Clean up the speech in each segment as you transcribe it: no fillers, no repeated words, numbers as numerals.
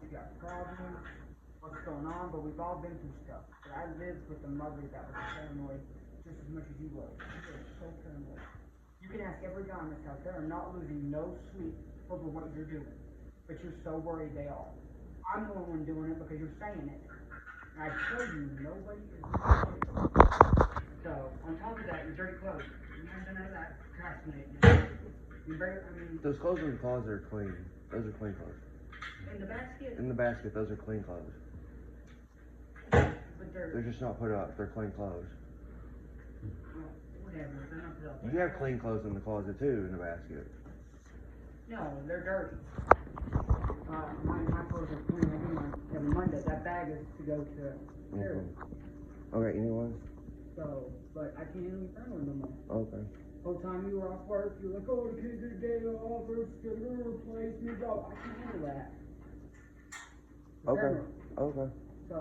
you got problems, what's going on, but we've all been through stuff. But I lived with a mother that was paranoid just as much as you were. She was so paranoid. You can ask every guy in this house, they are not losing no sleep over what you're doing. But you're so worried they are. I'm the one doing it because you're saying it. And I tell you, nobody is worried. So, on top of that, your dirty clothes. You haven't done none of that procrastinating. Those clothes in the closet are clean. Those are clean clothes. In the basket? In the basket, those are clean clothes. But they're just not put up. They're clean clothes. Well, whatever. They're not put up. You have clean clothes in the closet too, in the basket. No, they're dirty. My clothes are clean. I do mine every Monday. That bag is to go to charity. Okay, anyone? So, but I can't even paranoid no more. Okay. Whole time you were off work, you're like, oh, the kids are a day off, or it's gonna replace me. Go, I can't handle that. Okay. Okay. So,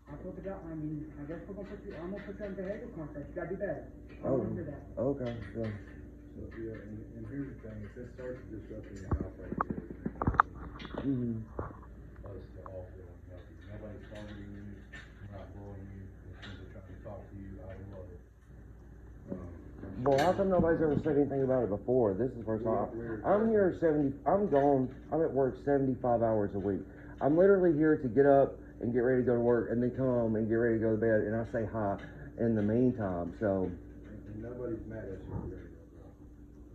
I put the I mean, I guess we're gonna put you. I'm gonna put you on behavioral contract. You gotta do better. Do that. Okay. Yeah. So yeah, and here's the thing: if it starts disrupting your house like this, us to all feel nothing. Nobody's targeting you. We're not bullying you. We're simply trying to talk to you out of love. Well, how come nobody's ever said anything about it before? This is the first time. I'm here 70. I'm gone. I'm at work 75 hours a week. I'm literally here to get up and get ready to go to work, and then come home and get ready to go to bed, and I say hi in the meantime. So. And nobody's mad at you.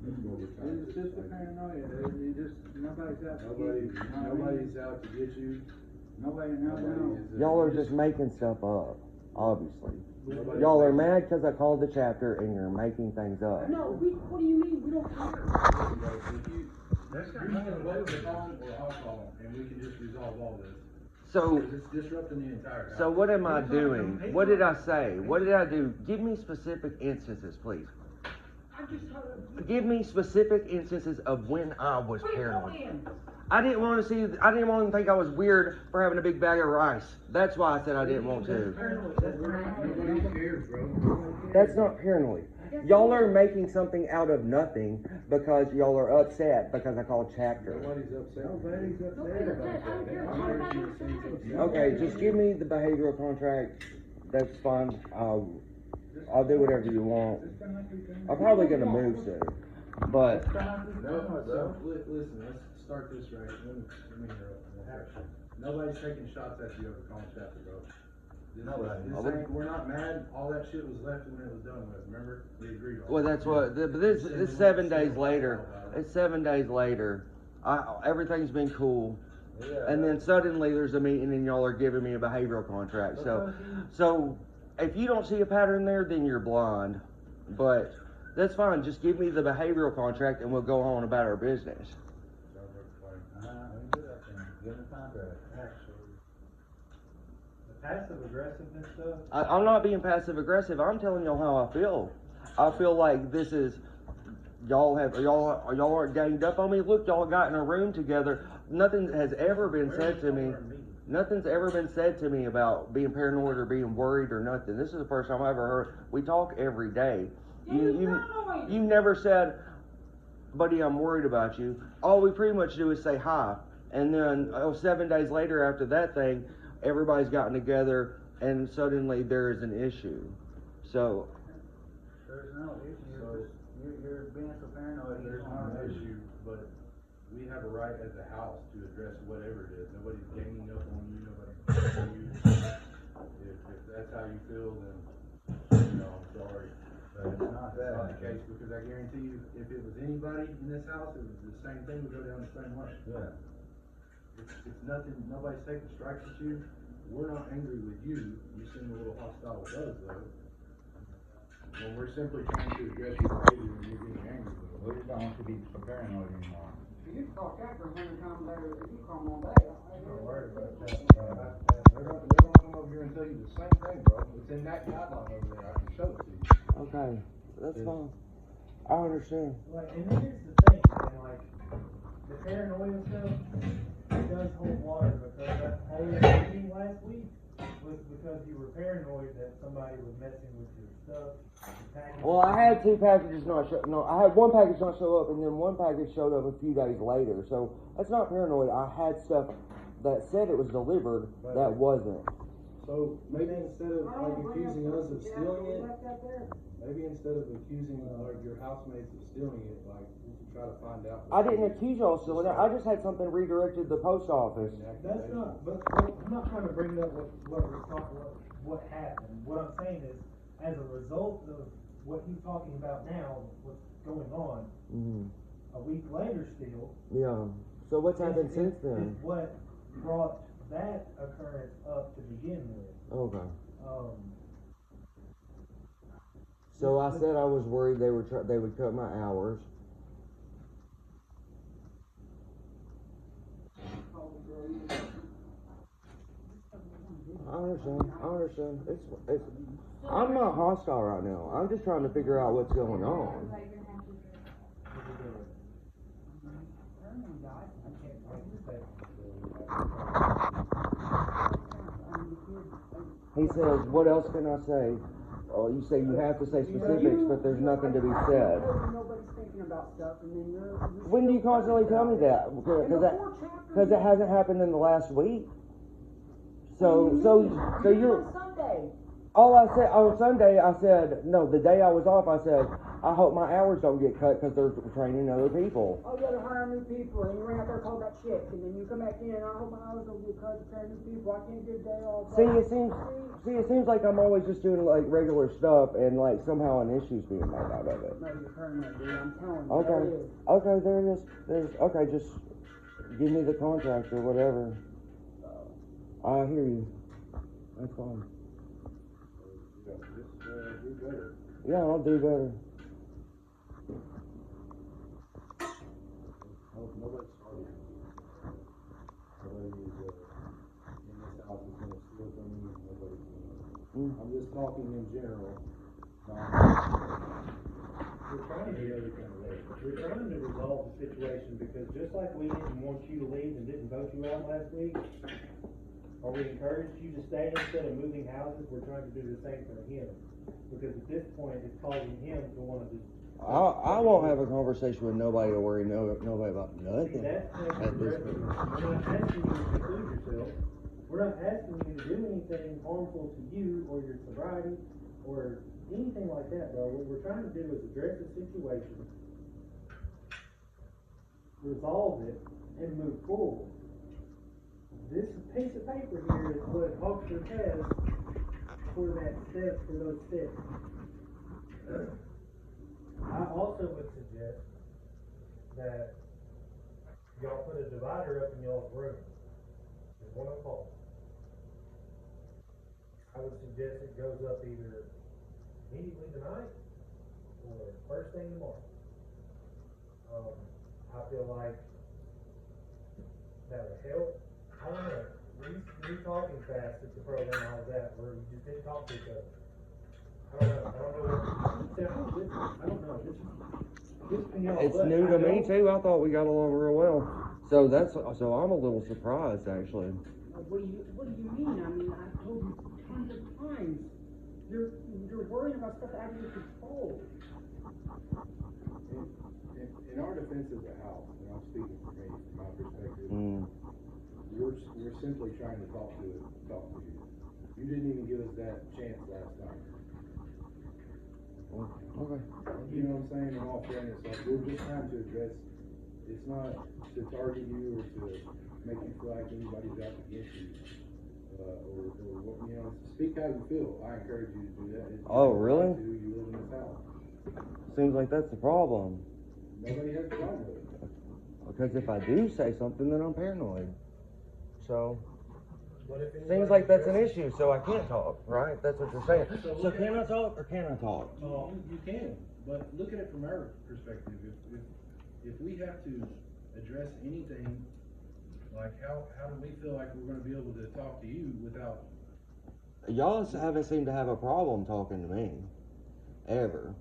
It's just a paranoia, dude. You just nobody's out to get you. Nobody's out to get you. Nobody. Y'all are just making stuff up, obviously. Y'all are mad because I called the chapter and you're making things up. No, what do you mean? We don't care. Next time, I'm gonna vote the phone or I'll call them, and we can just resolve all this. So, Because it's disrupting the entire house. so what am I doing? What did I say? What did I do? Give me specific instances, please. Give me specific instances of when I was paranoid. I didn't want to think I was weird for having a big bag of rice. That's why I said I didn't want to. Nobody cares, bro. That's not paranoid. Y'all are making something out of nothing because y'all are upset because I called chapter. Nobody's upset. Nobody's upset about that. Okay, just give me the behavioral contract. That's fine. I'll do whatever you want. I'm probably gonna move soon, but No, listen, let's start this right. Let me interrupt. Nobody's taking shots at you over calling chapter, bro. We're not mad. All that shit was left when it was done with. Remember? We agreed on. well, that's what. But this 7 days later. It's 7 days later. Everything's been cool, and then suddenly there's a meeting and y'all are giving me a behavioral contract. So if you don't see a pattern there, then you're blind. But that's fine. Just give me the behavioral contract and we'll go on about our business. Give the contract. Actually, the passive aggressiveness stuff. I'm not being passive aggressive. I'm telling y'all how I feel. I feel like this is y'all aren't ganged up on me. Look, y'all got in a room together. Nothing has ever been said to me. Nothing's ever been said to me about being paranoid or being worried or nothing. This is the first time I ever heard. We talk every day. You never said, buddy, I'm worried about you. All we pretty much do is say hi. And then 7 days later after that thing, everybody's gotten together and suddenly there is an issue. So. There's no issue. You're being so paranoid. There's not an issue, but we have a right as a house to address whatever it is. Nobody's ganging up on you. Nobody's on you. If that's how you feel, then I'm sorry. But it's not the case, because I guarantee you, if it was anybody in this house, it was the same thing. Would go down the same way. Yeah. It's nothing. Nobody's taking strikes at you. We're not angry with you. You seem a little hostile with us, though. When we're simply trying to address your behavior and you're getting angry with us. We just don't want you to be so paranoid anymore. You can call Chapter 100 times later. If you call them all day, Don't worry about that. They're gonna come over here and tell you the same thing, bro. It's in that guideline over there. I can show it to you. Okay, that's fine. I understand. Like, and here's the thing, man, like, the paranoia stuff, it does hold water, because that whole meeting last week was because because you were paranoid that somebody was messing with your stuff. Your packages. Well, I had two packages not show. No, I had one package not show up, and then one package showed up a few days later. So that's not paranoid. I had stuff that said it was delivered that wasn't. So maybe instead of like accusing us of stealing it, maybe instead of accusing like your housemates of stealing it, like we should try to find out. I didn't accuse y'all of stealing it. I just had something redirected to the post office. That's not, but I'm not trying to bring up what happened. What I'm saying is, as a result of what he's talking about now, what's going on, a week later still. Yeah. So what's happened since then? Is what brought that occurrence up to begin with. Okay. So I said I was worried they would cut my hours. I understand. It's. I'm not hostile right now. I'm just trying to figure out what's going on. He says, "What else can I say?" Oh, you say you have to say specifics, but there's nothing to be said. Nobody's thinking about stuff, and then you're When do you constantly tell me that? Because it hasn't happened in the last week. So you're. Sunday. All I said on Sunday, I said no. The day I was off, I said I hope my hours don't get cut because they're training other people. Oh, you gotta hire new people, and you ran out there called that chick, and then you come back in. I hope my hours don't get cut to train new people. I can't get a day off. It seems like I'm always just doing like regular stuff, and like somehow an issue's being made out of it. No, you're paranoid, dude. I'm telling you. Okay, There it is. okay, there it is. Okay, just give me the contract or whatever. I hear you. That's fine. Do better. Yeah, I'll do better. Nobody's started. Nobody is in this house is gonna steal from you. Nobody's gonna. I'm just talking in general. we're trying to resolve the situation, because just like we didn't want you to leave and didn't vote you out last week, or we encouraged you to stay instead of moving houses, we're trying to do the same for him. Because at this point, it's causing him to want to just. I won't have a conversation with nobody to worry nobody about nothing. That's at this point. We're not asking you to seclude yourself. We're not asking you to do anything harmful to you or your sobriety or anything like that, bro. What we're trying to do is address the situation, resolve it, and move forward. This piece of paper here is what Oxford has for those steps. I also would suggest that y'all put a divider up in y'all's room. There's one o'clock. I would suggest it goes up either immediately tonight or first thing tomorrow. I feel like that would help. I don't know. We talking fast at the program I was at, where you just didn't talk to each other. I don't know. It's new to me too. I thought we got along real well. So I'm a little surprised actually. What do you mean? I mean, I've told you tons of times. You're worrying about stuff out of your control. In our defense as a house, and I'm speaking for me, from my perspective, we're simply trying to talk to you. You didn't even give us that chance last time. Okay. You know what I'm saying? In all fairness, like we're just trying to address. It's not to target you or to make you feel like anybody's out against you, or what you know. Speak how you feel. I encourage you to do that. Oh, really? You live in this house. Seems like that's the problem. Nobody has a problem with it. Because if I do say something, then I'm paranoid. So, seems like that's an issue, so I can't talk, right? That's what you're saying. So can I talk or can I talk? You can, but look at it from our perspective. If we have to address anything, like how do we feel like we're going to be able to talk to you without? Y'all haven't seemed to have a problem talking to me, ever.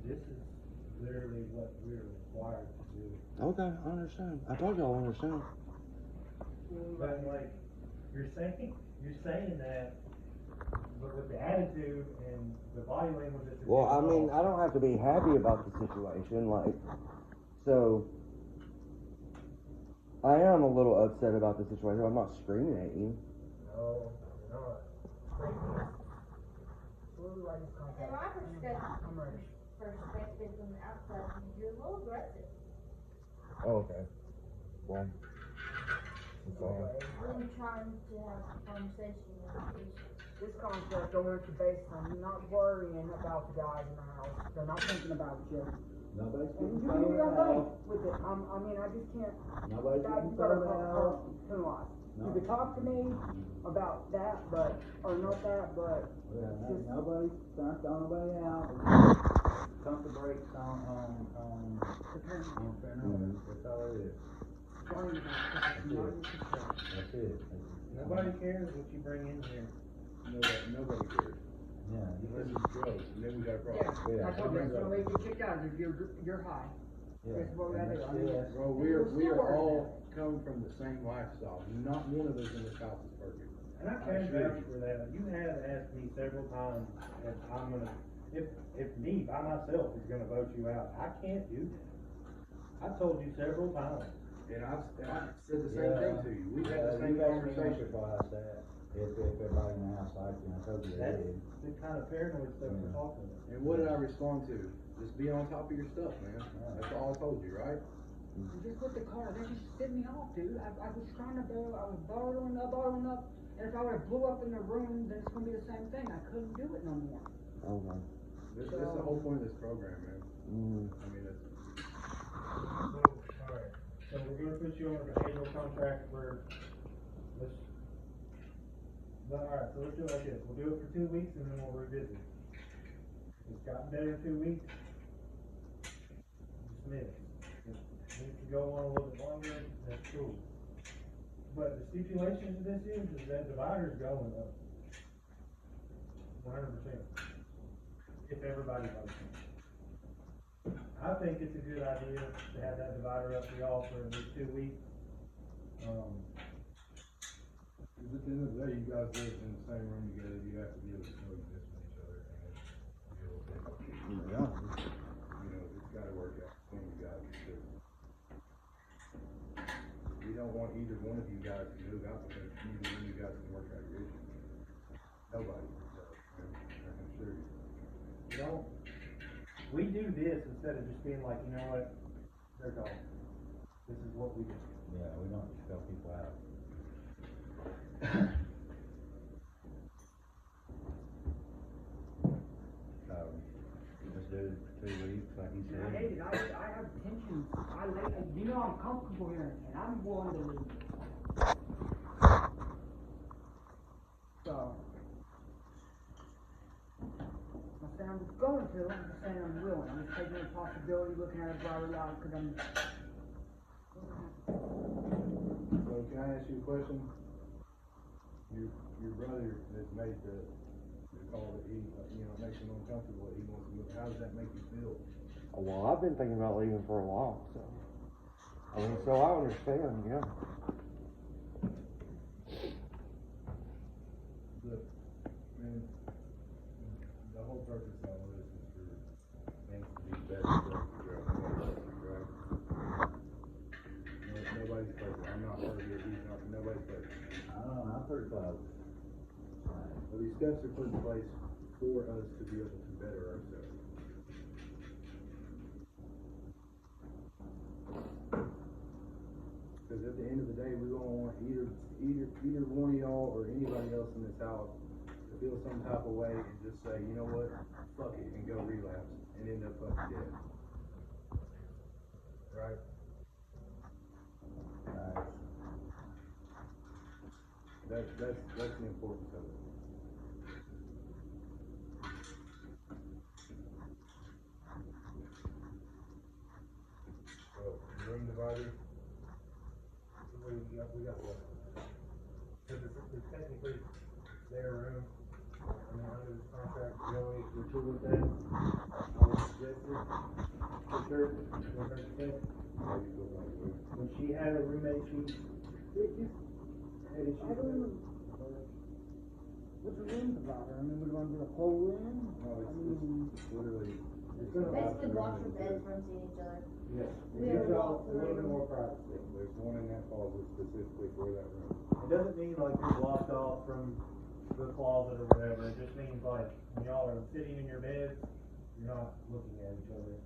This is literally what we're required to do. Okay, I understand. I told y'all I understand. But like, you're saying that, but with the attitude and the body language that you're Well, I giving mean, off, I don't have to be happy about the situation, like, so, I am a little upset about the situation. I'm not screaming at you. no, you're not. In my perspective from the outside, you're a little aggressive. Oh, okay. Well, Really trying to have a conversation with you. This contract, I want you based on you not worrying about the guys in the house. They're not thinking about you. Nobody's And getting you thrown do your own thing out. with it. I mean, I just can't. Nobody's That getting you gotta thrown out. penalize. No. You could talk to me about that, but, or not that, but, Yeah, just- nobody's trying to throw nobody out. Pump the brakes on Paranoia. That's all it is. worrying about it, it's not in your control. That's it. Nobody cares what you bring in here. Nobody cares. Yeah, Unless it's drugs, and then we got a problem. Yeah. I told you, that's the only way you get kicked out is if you're high. yeah. That's what we gotta do. I mean, Yes. Bro, we are all come from the same lifestyle. Not one of us in this house is perfect. And I can vouch for that. You have asked me several times if I'm gonna, if me by myself is gonna vote you out. I can't do that. I told you several times. And I've said the same thing to you. We've had the same You asked me once or conversation. twice that, if everybody in the house liked you, I told you they That's did. the kind of paranoid stuff we're talking about. And what did I respond to? Just be on top of your stuff, man. That's all I told you, right? you just with the car, that just set me off, dude. I was trying to borrow, I was bottling up, and if I would've blew up in the room, then it's gonna be the same thing. I couldn't do it no more. okay. This is the whole point of this program, man. I mean, it's, Alright, so we're gonna put you on a behavioral contract for, alright, so let's do it like this, we'll do it for 2 weeks and then we'll revisit. If it's gotten better in 2 weeks, dismiss. If it needs to go on a little bit longer, that's cool. But the stipulation to this is that divider's going up. 100%. If everybody votes it. I think it's a good idea to have that divider up for y'all for at least 2 weeks. cause at the end of the day, you guys live in the same room together. You have to be able to know this from each other and be able to, Yeah. you know, it's gotta work out between you guys. Because we don't want either one of you guys to move out because neither one of you guys can work out your issues. Nobody does, I can assure you. You know, we do this instead of just being like, you know what, they're gone. This is what we do. Yeah, we don't expel people out. So, let's do it 2 weeks, like you I said. hate it. I have tensions. You know I'm comfortable here, and I'm willing to leave. So, I'm not saying I'm going to, I'm just saying I'm willing. I'm just taking the possibility, looking at it broader out, because I'm. So can I ask you a question? Your brother has made the call that he, you know, makes him uncomfortable, that he wants to move. How does that make you feel? Well, I've been thinking about leaving for a while, so. I mean, so I understand, yeah. Look, man, the whole purpose of all this is for things to be better for us to grow. Nobody's perfect, right? Nobody's perfect. I'm not perfect. He's not. Nobody's perfect. I don't know, I'm pretty close. Well, these steps are put in place for us to be able to better ourselves. Because at the end of the day, we're gonna want either one of y'all or anybody else in this house to feel some type of way and just say, you know what, fuck it, and go relapse and end up fucking dead. Right? Right. That's the importance of it. So, room divider. We got what? Cause it's technically their room, I mean, under this contract, Joey, you're cool with that? I would suggest it, for sure, 100%. How you feel about it? When she had a roommate, it just, had issues I don't with know. What's the room provider? I mean, we're gonna do a whole room? No, I mean, it's literally. It's gonna Basically room blocks your and beds two. from seeing each other. Yes, it Yeah, gives y'all walk a little bit through. more privacy. There's one in that closet specifically for that room. It doesn't mean like you're blocked off from the closet or whatever, it just means like when y'all are sitting in your beds, you're not looking at each other.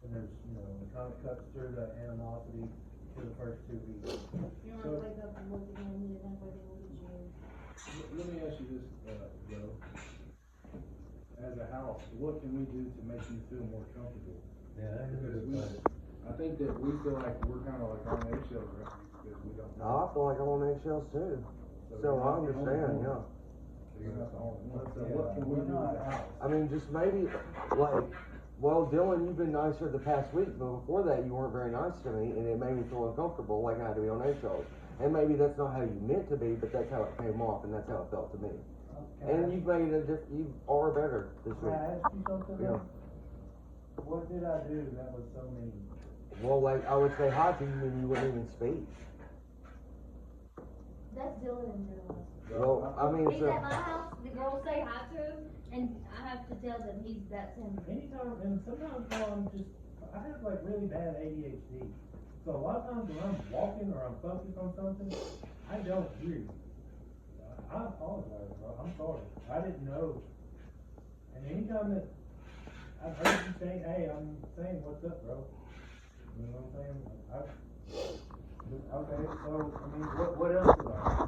And there's, you know, it kind of cuts through the animosity for the first 2 weeks. You don't have to wake up and look at him, he doesn't have to wake up and look at you. Let me ask you this, Joe. As a house, what can we do to make you feel more comfortable? Yeah, Because I think that we feel like we're kind of like on eggshells right now because we don't I know. feel like I'm on eggshells too. So you're I not the only understand, one. yeah. So you're not the only one. So Yeah, what can we we're do as a not- house? I mean, just maybe, like, well, Dylan, you've been nicer the past week, but before that, you weren't very nice to me, and it made me feel uncomfortable, like I had to be on eggshells. And maybe that's not how you meant to be, but that's how it came off, and that's how it felt to me. And you've made you are better this Can I week. ask you something Yeah. though? What did I do that was so mean? Well, like, I would say hi to you, and you wouldn't even speak. That's Dylan and Dylan. Well, I mean, He's so, at my house, the girls say hi to him, and I have to tell them that's him. Anytime, and sometimes I have like really bad ADHD. So a lot of times when I'm walking or I'm focused on something, I don't hear you. I apologize, bro, I'm sorry, I didn't know. And anytime that I've heard you say, hey, I'm saying, what's up, bro? You know what I'm saying? Okay, so, I mean, what else is I?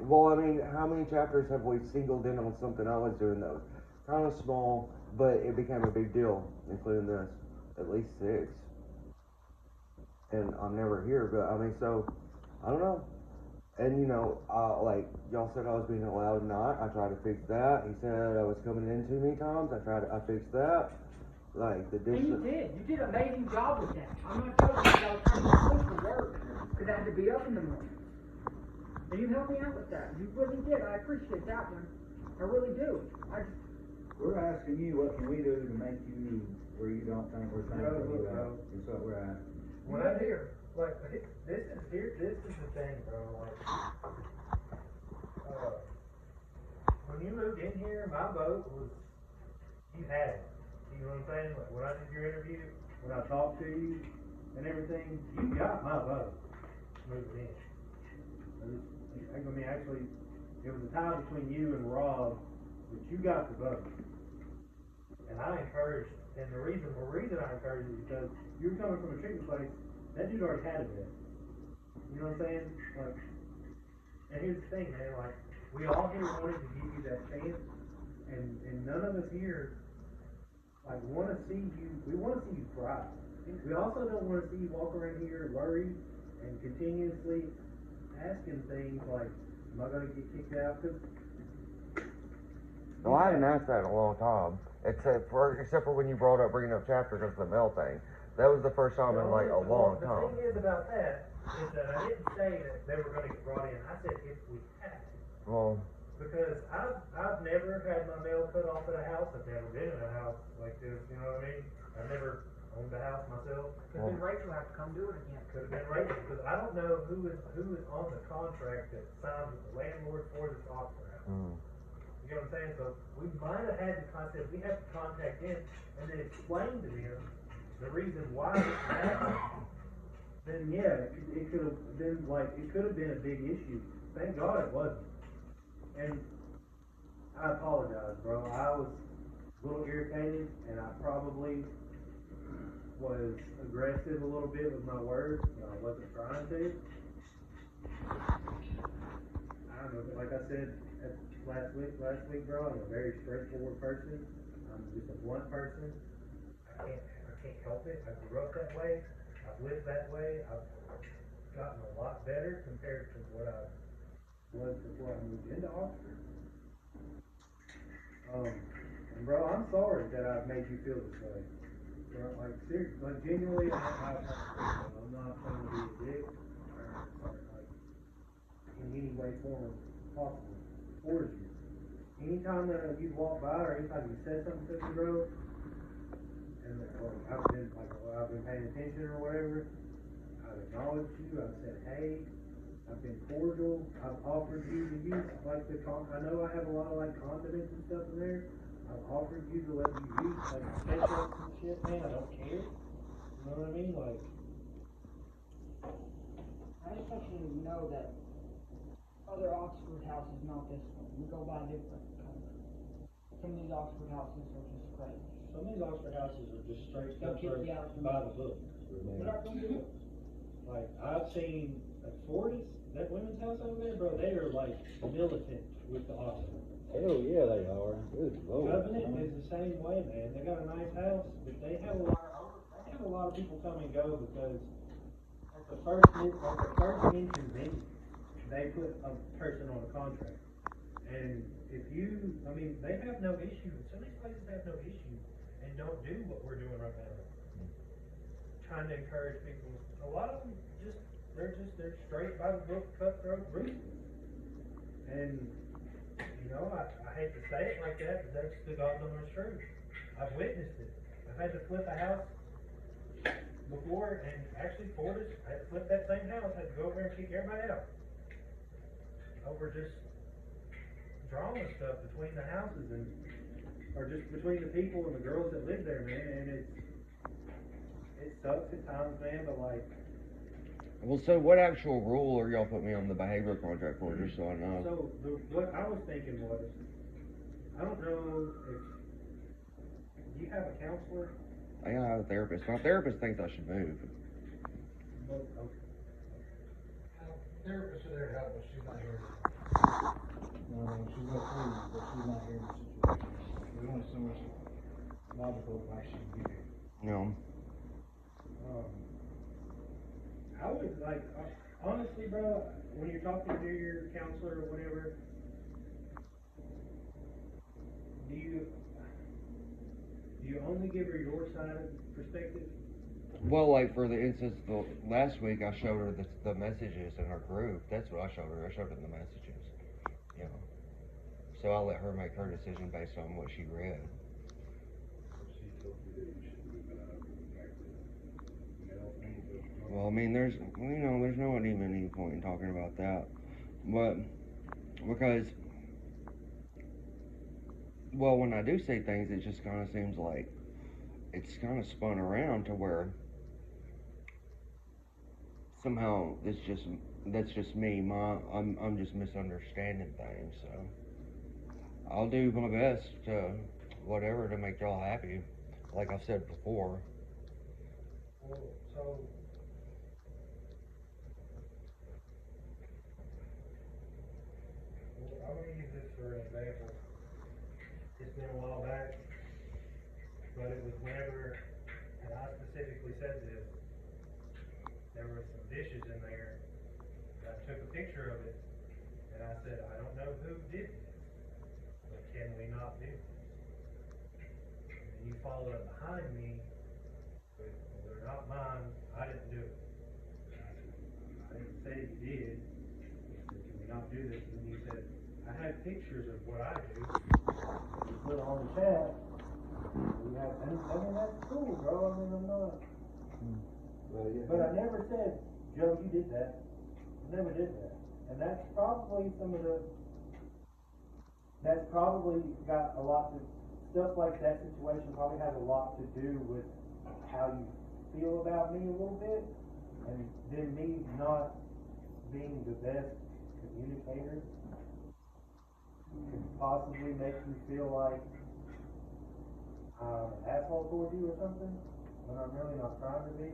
well, I mean, how many chapters have we singled in on something I was doing that was kind of small, but it became a big deal, including this, at least 6. And I'm never here, but I mean, so, I don't know. And you know, like, y'all said I was being a loud knot, I tried to fix that. He said I was coming in too many times, I fixed that. Like, the and you distance. did an amazing job with that. I'm not joking, I was trying to sleep for work, cause I had to be up in the morning. And you helped me out with that, you really did, I appreciate that one, I really do. We're asking you, what can we do to make you, where you don't think we're thinking Bro, you look, out? bro. That's what we're asking. When I hear, like, this is the thing, bro, like, when you moved in here, my vote was, you had it. You know what I'm saying? Like, when I did your interview, when I talked to you and everything, you got my vote moving in. I mean, actually, it was a tie between you and Rob, but you got the vote. And I encouraged, and the reason I encouraged is because you were coming from a treatment place, that dude already had a bed. You know what I'm saying? Like, and here's the thing, man, like, we all here wanted to give you that chance, and none of us here, like, wanna see you, we wanna see you thrive. We also don't wanna see you walk around here worried and continuously asking things like, am I gonna get kicked out? 'Cause Well, I hadn't asked that in a long time, except for when you brought up bringing up chapters of the mail thing. That was the first time in like a long time. The thing is about that, is that I didn't say that they were gonna get brought in, I said if we had to. Well, Because I've never had my mail cut off at a house, I've never been in a house like this, you know what I mean? I've never owned a house myself. Cause then Rachel had to come do it again. Could have been Rachel, because I don't know who is on the contract that signed with the landlord for this Oxford house. You know what I'm saying? So we might have had to contact, we have to contact them and then explain to them the reason why this happened. Then yeah, it could have been like, it could have been a big issue. Thank God it wasn't. And I apologize, bro. I was a little irritated and I probably was aggressive a little bit with my words. I wasn't trying to. I don't know, like I said last week, bro, I'm a very straightforward person. I'm just a blunt person. I can't help it. I grew up that way. I've lived that way. I've gotten a lot better compared to what I was before I moved into Oxford. And bro, I'm sorry that I've made you feel this way. Bro, like seriously, like genuinely, I'm not trying to be a dick or like in any way, form possible towards you. Anytime that you walk by or anytime you said something to me, bro, and I've been paying attention or whatever, I've acknowledged you, I've said hey, I've been cordial, I've offered you to use, like, I know I have a lot of, like, condiments and stuff in there. I've offered you to let you use, like, ketchup and shit, man, I don't care. You know what I mean? Like, I just want you to know that other Oxford houses, not this one, we go by different colors. Some of these Oxford houses are just crazy. some of these Oxford houses are just straight They'll kick cutthroat you out. by the book. They're not gonna do it. Like, I've seen at Fortis, that women's house over there, bro, they are like militant with the Oxford. Hell yeah, they are. Good lord. Covenant is the same way, man. They got a nice house, but they have a lot of people come and go because at the first inconvenience, they put a person on a contract. And if you, I mean, they have no issue. Some of these places have no issue and don't do what we're doing right now. Trying to encourage people. A lot of them they're straight by the book, cutthroat roosters. And you know, I hate to say it like that, but that's the God's honest truth. I've witnessed it. I've had to flip a house before, and actually Fortis, I had to flip that same house, had to go over there and kick everybody out. Over just drama stuff between the houses or just between the people and the girls that live there, man, and it sucks at times, man, but like, Well, so what actual rule are y'all putting me on the behavior contract for, just so I know? so what I was thinking was, I don't know if, do you have a counselor? I gotta have a therapist. My therapist thinks I should move. Therapists are there to help, but she's not here. She's got three, but she's not here in the situation. There's only so much logical advice she can give you. No. I would like, honestly, bro, when you're talking to your counselor or whatever, do you only give her your side of the perspective? Well, like for the instance, last week I showed her the messages in her group. That's what I showed her. I showed her the messages. You know. So I let her make her decision based on what she read. She told you that you should move out back to male things. Well, I mean, there's no even any point in talking about that, but because, well, when I do say things, it just kind of seems like it's kind of spun around to where somehow that's just me. I'm just misunderstanding things. So I'll do my best to whatever to make y'all happy, like I've said before. Well, so, I'm gonna use this for an example. It's been a while back, but it was whenever, and I specifically said this, there were some dishes in there, and I took a picture of it, and I said, I don't know who did this, but can we not do this? And then you followed up behind me with, well, they're not mine, I didn't do it. I didn't say you did. I said, can we not do this? And you said, I had pictures of what I do. You put it on the chat. You have, and I mean, that's cool, bro. I mean, I'm not. But I never said, Joe, you did that. I never did that. And that's probably that's probably got a lot to, stuff like that situation probably has a lot to do with how you feel about me a little bit. And then me not being the best communicator could possibly make you feel like I'm an asshole toward you or something, when I'm really not trying to be.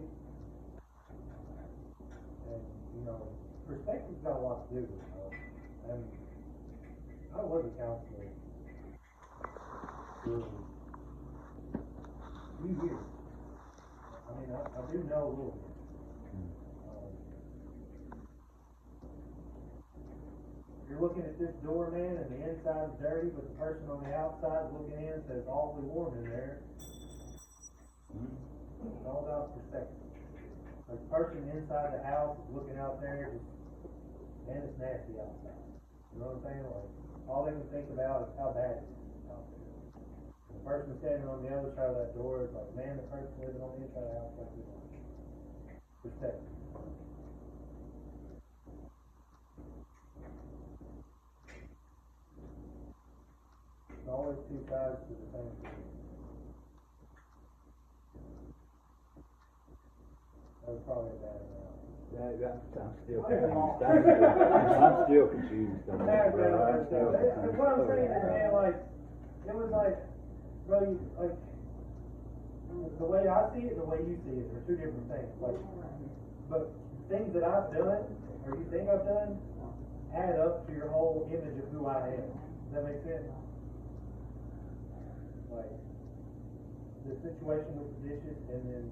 And, you know, perspective's got a lot to do with it, and I was a counselor for a few years. I mean, I do know a little bit. You're looking at this door, man, and the inside is dirty, but the person on the outside looking in says awfully warm in there. It's all about perspective. Like the person inside the house is looking out there, just, man, it's nasty outside. You know what I'm saying? Like, all they can think about is how bad it is out there. And the person standing on the other side of that door is like, man, the person living on the inside of the house got this on. Perspective. always two sides to the same story. That was probably a bad analogy. I'm still confused. I'm still confused on that, bro. I'm still confused. What I'm saying is, man, like, it was like, bro, you, like, the way I see it, and the way you see it, are two different things. Like, but things that I've done, or you think I've done, add up to your whole image of who I am. Does that make sense? Like, the situation with the dishes, and then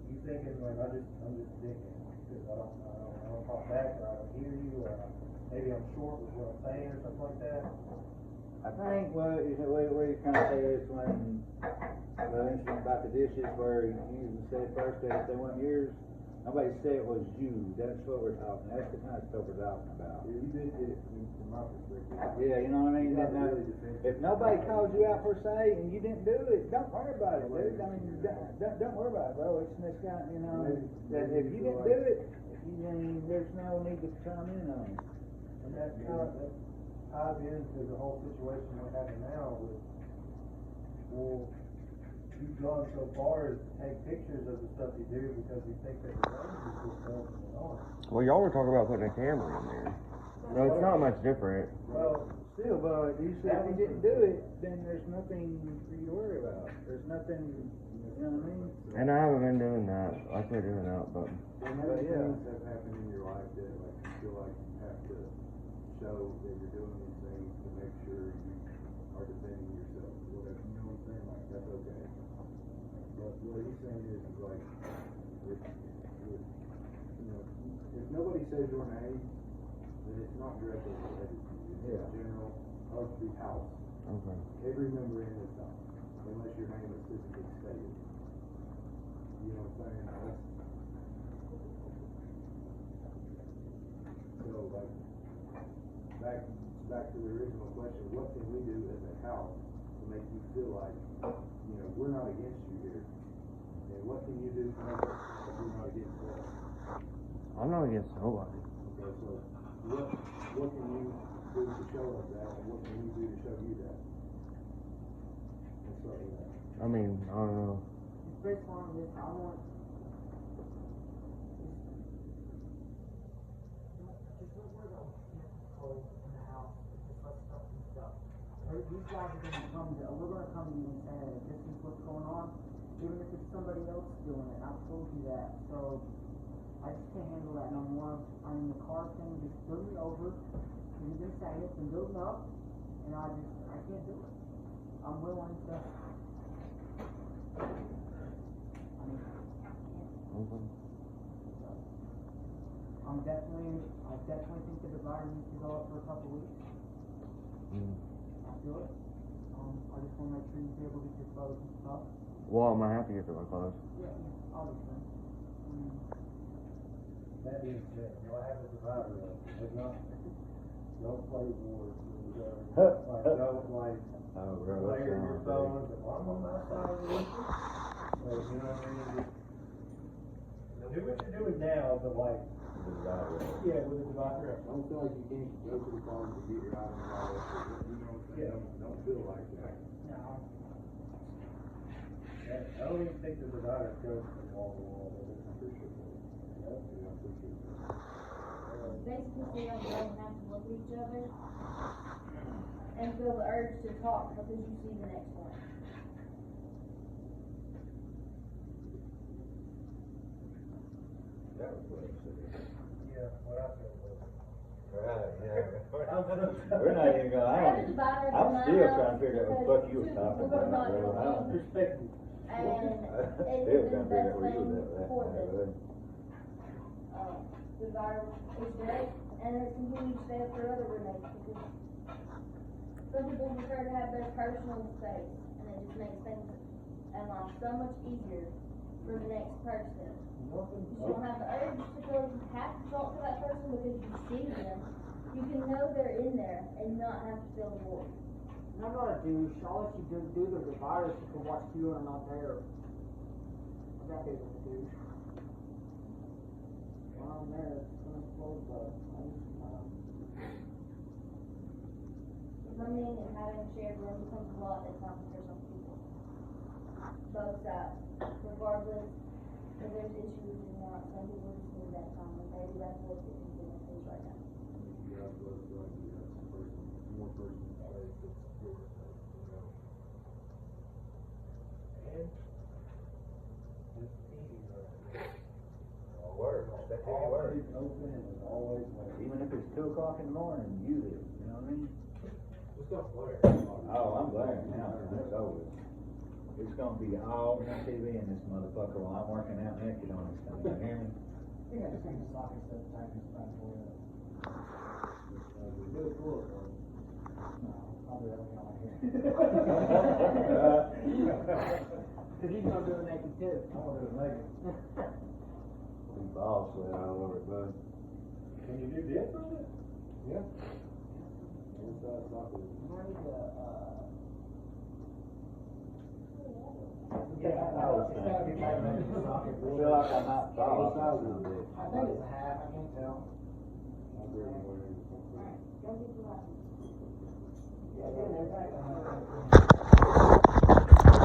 you thinking, like, I'm just thinking, because I don't talk back, or I don't hear you, or maybe I'm short with what I'm saying, or something like that. I think what you kind of say is when the incident about the dishes where you said first that if they weren't yours, nobody said it was you. That's what we're talking. That's the kind of stuff we're talking about. Yeah, you did get it from my perspective. Yeah, you know what I mean? You got Now, really defensive. if nobody called you out per se and you didn't do it, don't worry about it, dude. I mean, don't worry about it, bro. It's this guy, you know. That if you didn't do it, there's no need to chime in on it. And that kind of, that ties into the whole situation we're having now with, well, you've gone so far as to take pictures of the stuff you do because you think that the others are still filming it on. Well, y'all were talking about putting a camera in there. So it's not much different. Well, Still, but you said if you didn't do it, then there's nothing for you to worry about. There's nothing, you know what I mean? And I haven't been doing that. I quit doing that, but And But many yeah. things have happened in your life that like you feel like you have to show that you're doing these things to make sure you are defending yourself, whatever, you know what I'm saying? Like, that's okay. But what he's saying is like, if you know, if nobody says your name, then it's not directly related to you. It's Yeah. in general of the house. okay. Every member in this house, unless your name is physically stated. You know what I'm saying? That's, so like, back to the original question, what can we do as a house to make you feel like, you know, we're not against you here? And what can you do to make us feel like we're not against us? I'm not against nobody. Okay, so what can you do to show us that, and what can you do to show you that? Let's start with that. I mean, I don't know. Just based on this, I want. Just don't worry about control in the house. Just let stuff be stuff. These guys are gonna come to, we're gonna come to you and say, hey, this is what's going on, even if it's somebody else doing it. I've told you that, so I just can't handle that no more. I mean, the car thing just threw me over. You've been saying it's been building up, and I can't do it. I'm willing to. I mean, Okay. I definitely think the divider needs to go up for a couple weeks. Mm. I feel it. I just wanna make sure you be able to get your clothes and stuff. Well, I'm gonna have to get to my clothes. Yeah, obviously. that being said, y'all have a divider up. It's not, don't play wars with each other. Like, don't like, Oh, bro, play that's on your wrong, phones, and I'm on my side of the issue. So, you know what I mean? Just do what you're doing now, but like, yeah, with the divider up. Don't feel like you can't go to the car to get your item and all that shit. You know what I'm saying? Yeah. Don't feel like that. No. I don't even think the divider goes from wall to wall, but it's Appreciate that. Yeah, I appreciate that. Basically, so y'all don't have to look at each other and feel the urge to talk because you see the next one. That was what I said. yeah, what I said was. Right, yeah. We're not even gonna, I have a divider I'm in my still house trying to figure out what the fuck you was because talking two people about, are not bro. I don't- in Perspective. and it Still is the trying to figure best out where you thing was at for that them. time, Divider is great and it's continued to stay up for other roommates because some people prefer to have their personal space and it just makes things and life so much easier for the next person. You don't have the urge to feel like you have to talk to that person because you see them. You can know they're in there and not have to feel the void. And I'm not a douche. I'll let you do the divider so you can watch you when I'm not there. I'm that big of a douche. When I'm there, it's gonna explode, but I just, rooming and having a shared room becomes a lot that's not for some people. Both sides, regardless if there's issues or not, some people just need that time, and maybe that's what the incident is right now. You have both, like, you have some person, more person place that's your, you know. And this TV Work, that's how it works. always open and always like. Even if it's 2 o'clock in the morning, you live, you know what I mean? Just don't flare. Oh, I'm glad now, it's over. It's gonna be all on TV in this motherfucker while I'm working out naked on this thing, you hear me? You got to take the socket stuff, tighten this back for you. Do it for it, bro. No, I'll do that when I'm here. Cause he's gonna do it naked too. I want to do it later. Big ball sweat all over it, bud. Can you do this on it? Yeah. Inside socket. I need to, Yeah, I was it's gotta be tightened in the socket. I feel like I'm not tall, I think it's a half, I can't tell. I'll bring it where it is. Alright, don't be too loud. Yeah, they're back.